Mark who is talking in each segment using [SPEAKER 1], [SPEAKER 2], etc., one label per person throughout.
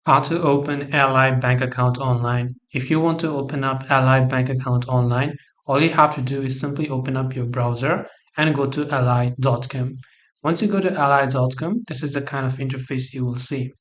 [SPEAKER 1] How to open Ally bank account online. If you want to open up Ally bank account online, all you have to do is simply open up your browser and go to ally.com. Once you go to ally.com, this is the kind of interface you will see.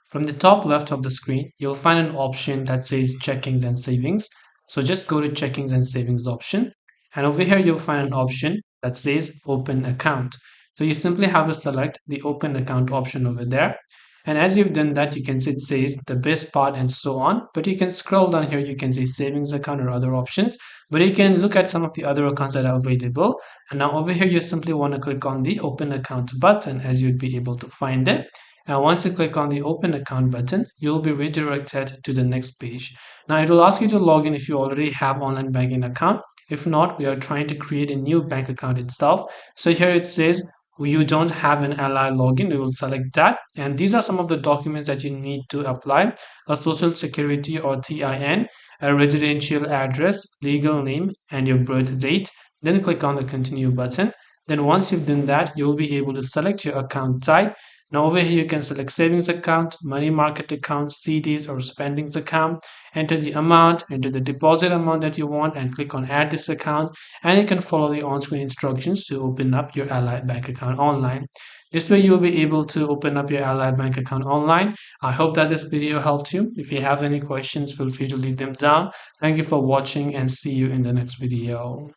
[SPEAKER 1] From the top left of the screen, you'll find an option that says checkings and savings. So just go to checkings and savings option. And over here, you'll find an option that says open account. So you simply have to select the open account option over there. And as you've done that, you can see it says the best part and so on. But you can scroll down here, you can see savings account or other options. But you can look at some of the other accounts that are available. And now over here, you simply want to click on the open account button as you'd be able to find it. And once you click on the open account button, you'll be redirected to the next page. Now it will ask you to log in if you already have online banking account. If not, we are trying to create a new bank account itself. So here it says you don't have an Ally login. We will select that. And these are some of the documents that you need to apply: a social security or TIN, a residential address, legal name, and your birth date. Then click on the continue button. Then once you've done that, you'll be able to select your account type. Now over here, you can select savings account, money market account, CDs or spendings account, enter the amount, enter the deposit amount that you want and click on add this account. And you can follow the on-screen instructions to open up your Ally bank account online. This way you'll be able to open up your Ally bank account online. I hope that this video helped you. If you have any questions, feel free to leave them down. Thank you for watching and see you in the next video.